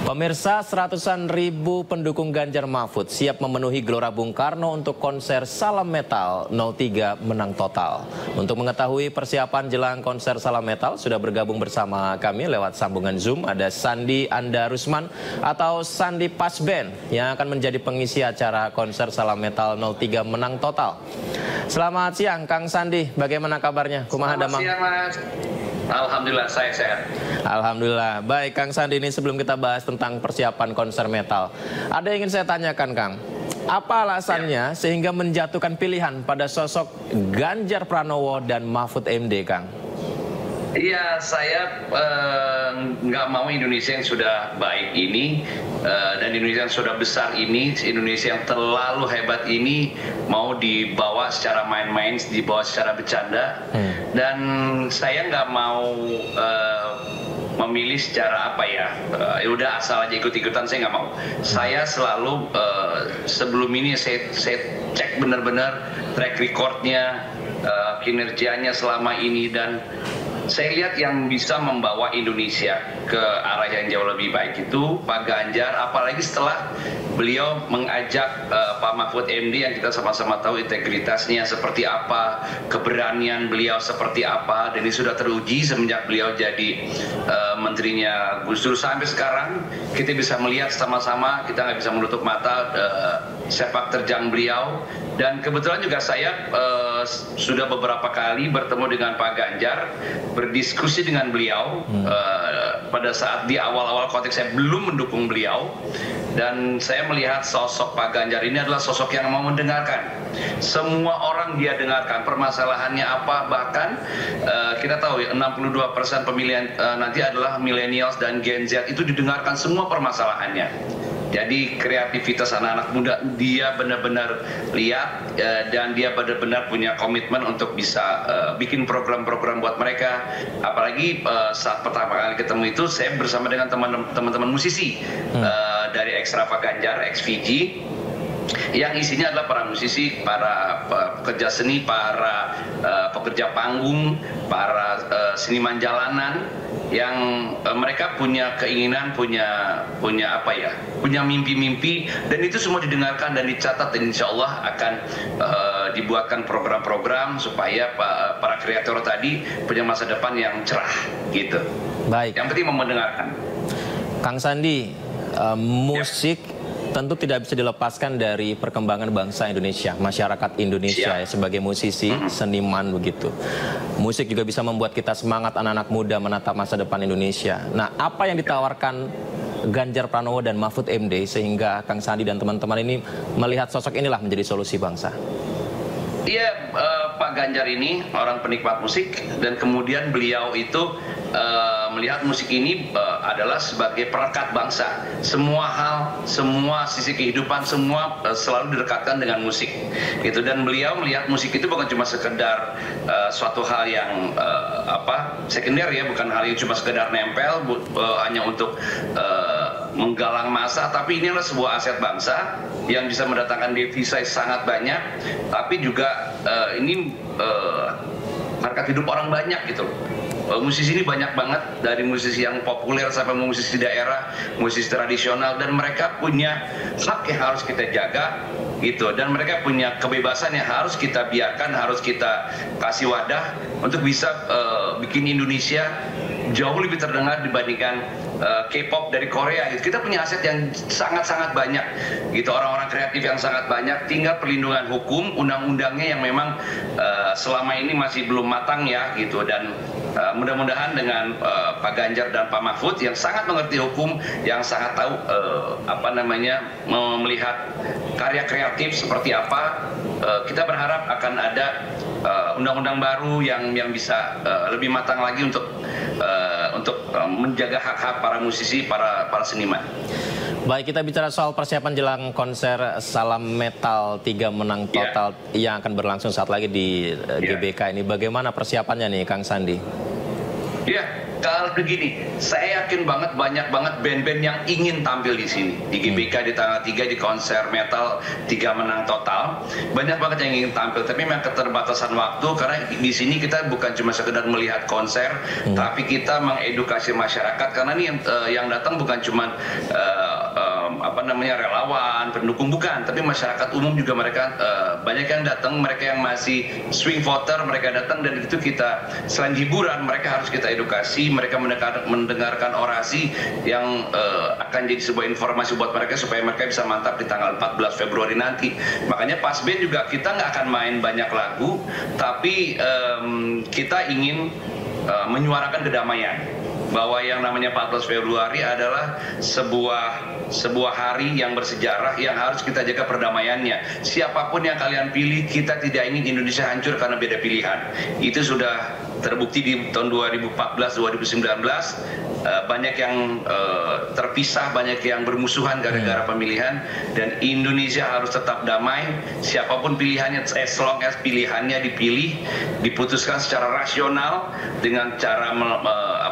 Pemirsa, seratusan ribu pendukung Ganjar Mahfud siap memenuhi Gelora Bung Karno untuk konser Salam Metal 03 Menang Total. Untuk mengetahui persiapan jelang konser Salam Metal, sudah bergabung bersama kami lewat sambungan Zoom ada Sandi Andarusman atau Sandi Pasben yang akan menjadi pengisi acara konser Salam Metal 03 Menang Total. Selamat siang Kang Sandi, bagaimana kabarnya? Kumaha damang? Selamat siang Mas. Alhamdulillah saya sehat. Alhamdulillah. Baik Kang Sandi, ini sebelum kita bahas tentang persiapan konser metal, ada yang ingin saya tanyakan Kang. Apa alasannya sehingga menjatuhkan pilihan pada sosok Ganjar Pranowo dan Mahfud MD, Kang? Iya, saya nggak mau Indonesia yang sudah baik ini dan Indonesia yang sudah besar ini, Indonesia yang terlalu hebat ini mau dibawa secara main-main, dibawa secara bercanda. Dan saya nggak mau memilih secara apa ya, udah asal aja ikut-ikutan, saya nggak mau. Saya selalu sebelum ini saya cek benar-benar track recordnya, kinerjanya selama ini, dan saya lihat yang bisa membawa Indonesia ke arah yang jauh lebih baik itu Pak Ganjar, apalagi setelah beliau mengajak Pak Mahfud MD yang kita sama-sama tahu integritasnya seperti apa, keberanian beliau seperti apa, dan ini sudah teruji semenjak beliau jadi menterinya Gus Dur sampai sekarang. Kita bisa melihat sama-sama, kita nggak bisa menutup mata sepak terjang beliau. Dan kebetulan juga saya sudah beberapa kali bertemu dengan Pak Ganjar, berdiskusi dengan beliau pada saat di awal-awal konteks saya belum mendukung beliau, dan saya melihat sosok Pak Ganjar ini adalah sosok yang mau mendengarkan. Semua orang dia dengarkan, permasalahannya apa, bahkan kita tahu ya 62% pemilihan nanti adalah millennials dan Gen Z, itu didengarkan semua permasalahannya. Jadi kreativitas anak-anak muda dia benar-benar lihat dan dia benar-benar punya komitmen untuk bisa bikin program-program buat mereka. Apalagi saat pertama kali ketemu itu saya bersama dengan teman-teman musisi dari Ekstra Pak Ganjar, XVG, yang isinya adalah para musisi, para pekerja seni, para pekerja panggung, para seniman jalanan yang mereka punya keinginan, punya apa ya, punya mimpi-mimpi, dan itu semua didengarkan dan dicatat, dan insya Allah akan dibuatkan program-program supaya para kreator tadi punya masa depan yang cerah gitu. Baik. Yang penting mau mendengarkan. Kang Sandi, musik tentu tidak bisa dilepaskan dari perkembangan bangsa Indonesia, masyarakat Indonesia ya, sebagai musisi, seniman begitu. Musik juga bisa membuat kita semangat anak-anak muda menatap masa depan Indonesia. Nah, apa yang ditawarkan Ganjar Pranowo dan Mahfud MD sehingga Kang Sandi dan teman-teman ini melihat sosok inilah menjadi solusi bangsa? Dia Pak Ganjar ini orang penikmat musik, dan kemudian beliau itu melihat musik ini adalah sebagai perekat bangsa. Semua hal, semua sisi kehidupan, semua selalu didekatkan dengan musik gitu. Dan beliau melihat musik itu bukan cuma sekedar suatu hal yang sekunder ya, bukan hal yang cuma sekedar nempel hanya untuk menggalang massa, tapi ini adalah sebuah aset bangsa yang bisa mendatangkan devisa sangat banyak, tapi juga ini harkat hidup orang banyak gitu. Musisi ini banyak banget, dari musisi yang populer sampai musisi daerah, musisi tradisional, dan mereka punya hak yang harus kita jaga gitu, dan mereka punya kebebasan yang harus kita biarkan, harus kita kasih wadah untuk bisa bikin Indonesia jauh lebih terdengar dibandingkan K-pop dari Korea gitu. Kita punya aset yang sangat-sangat banyak gitu, orang-orang kreatif yang sangat banyak, tinggal perlindungan hukum, undang-undangnya yang memang selama ini masih belum matang ya gitu. Dan mudah-mudahan dengan Pak Ganjar dan Pak Mahfud yang sangat mengerti hukum, yang sangat tahu melihat karya kreatif seperti apa, kita berharap akan ada undang-undang baru yang bisa lebih matang lagi untuk menjaga hak-hak para musisi, para seniman. Baik, kita bicara soal persiapan jelang konser Salam Metal 3 Menang Total yang akan berlangsung saat lagi di GBK ini. Bagaimana persiapannya nih, Kang Sandi? Ya, Kalau begini, saya yakin banget banyak banget band-band yang ingin tampil di sini. Di GBK di tanggal 3 di konser metal 3 menang total. Banyak banget yang ingin tampil, tapi memang keterbatasan waktu karena di sini kita bukan cuma sekedar melihat konser, tapi kita mengedukasi masyarakat karena ini yang datang bukan cuma relawan, pendukung, bukan, tapi masyarakat umum juga. Mereka banyak yang datang, mereka yang masih swing voter, mereka datang, dan itu kita selain hiburan, mereka harus kita edukasi, mereka mendengarkan orasi yang akan jadi sebuah informasi buat mereka supaya mereka bisa mantap di tanggal 14 Februari nanti. Makanya pas band juga kita nggak akan main banyak lagu, tapi kita ingin menyuarakan kedamaian. Bahwa yang namanya 14 Februari adalah sebuah hari yang bersejarah yang harus kita jaga perdamaiannya. Siapapun yang kalian pilih, kita tidak ingin Indonesia hancur karena beda pilihan. Itu sudah terbukti di tahun 2014-2019. Banyak yang terpisah, banyak yang bermusuhan gara-gara pemilihan, dan Indonesia harus tetap damai. Siapapun pilihannya, as long as pilihannya dipilih, diputuskan secara rasional dengan cara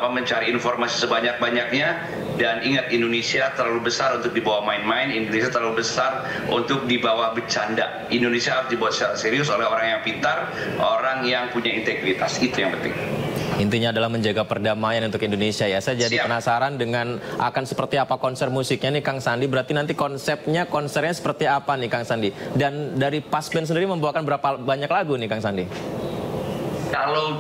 mencari informasi sebanyak-banyaknya. Dan ingat, Indonesia terlalu besar untuk dibawa main-main, Indonesia terlalu besar untuk dibawa bercanda. Indonesia harus dibawa secara serius oleh orang yang pintar, orang yang punya integritas. Itu yang penting. Intinya adalah menjaga perdamaian untuk Indonesia ya. Saya jadi penasaran dengan akan seperti apa konser musiknya nih Kang Sandi. Berarti nanti konsernya seperti apa nih Kang Sandi? Dan dari Pasben sendiri membawakan berapa banyak lagu nih Kang Sandi?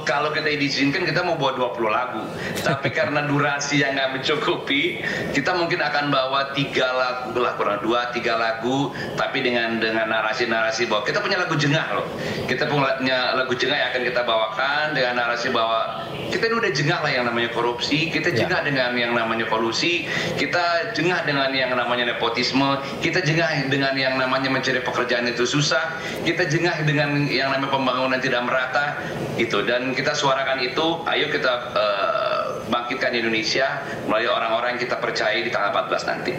Kalau kita diizinkan kita mau buat 20 lagu, tapi karena durasi yang nggak mencukupi, kita mungkin akan bawa 3 lagu lah, kurang 2-3 lagu, tapi dengan narasi-narasi bahwa kita punya lagu jengah loh. Kita punya lagu jengah yang akan kita bawakan dengan narasi bahwa kita ini udah jengah lah yang namanya korupsi, kita jengah dengan yang namanya kolusi, kita jengah dengan yang namanya nepotisme, kita jengah dengan yang namanya mencari pekerjaan itu susah, kita jengah dengan yang namanya pembangunan tidak merata. Dan kita suarakan itu, ayo kita bangkitkan Indonesia melalui orang-orang yang kita percaya di tanggal 14 nanti.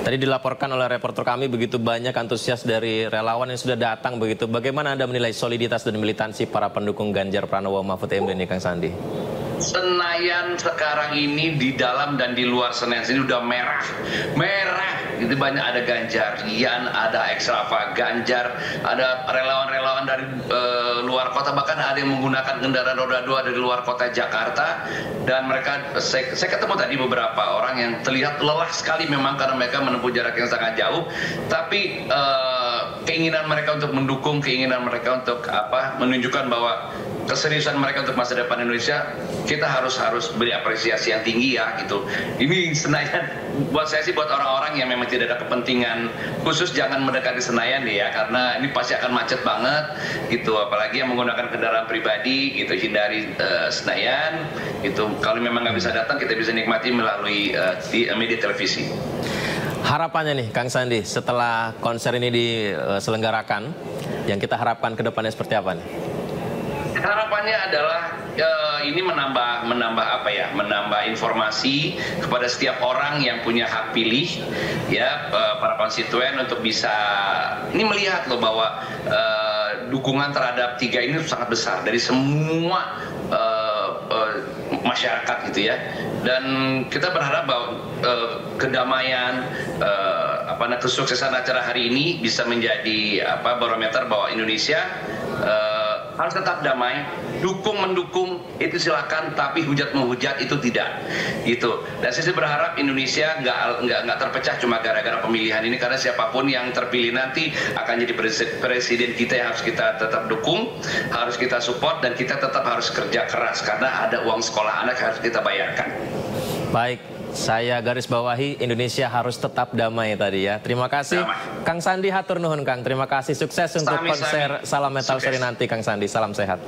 Tadi dilaporkan oleh reporter kami begitu banyak antusias dari relawan yang sudah datang begitu. Bagaimana Anda menilai soliditas dan militansi para pendukung Ganjar Pranowo Mahfud MD ini Kang Sandi? Senayan sekarang ini di dalam dan di luar Senayan sini udah merah. Itu banyak, ada Ganjarian, ada Extrava Ganjar, ada relawan-relawan dari luar kota, bahkan ada yang menggunakan kendaraan roda 2 dari luar kota Jakarta. Dan mereka, saya ketemu tadi beberapa orang yang terlihat lelah sekali memang karena mereka menempuh jarak yang sangat jauh, tapi keinginan mereka untuk mendukung, keinginan mereka untuk menunjukkan bahwa keseriusan mereka untuk masa depan Indonesia, kita harus beri apresiasi yang tinggi ya gitu. Ini Senayan buat saya sih, buat orang-orang yang memang tidak ada kepentingan khusus, jangan mendekati Senayan ya, karena ini pasti akan macet banget gitu, apalagi yang menggunakan kendaraan pribadi gitu. Hindari Senayan gitu. Kalau memang nggak bisa datang, kita bisa nikmati melalui media televisi. Harapannya nih Kang Sandi, setelah konser ini diselenggarakan, yang kita harapkan ke depannya seperti apa nih? Harapannya adalah ini menambah informasi kepada setiap orang yang punya hak pilih ya, para konstituen untuk bisa ini melihat loh bahwa dukungan terhadap 3 ini sangat besar dari semua masyarakat gitu ya. Dan kita berharap bahwa kedamaian, kesuksesan acara hari ini bisa menjadi barometer bahwa Indonesia harus tetap damai. Mendukung itu silakan, tapi hujat-menghujat itu tidak gitu. Dan saya berharap Indonesia nggak terpecah cuma gara-gara pemilihan ini, karena siapapun yang terpilih nanti akan jadi presiden kita yang harus kita tetap dukung, harus kita support, dan kita tetap harus kerja keras karena ada uang sekolah anak harus kita bayarkan. Baik, saya garis bawahi, Indonesia harus tetap damai tadi ya. Terima kasih Kang Sandi, hatur nuhun Kang. Terima kasih, sukses untuk konser Salam Metal sore nanti Kang Sandi. Salam sehat.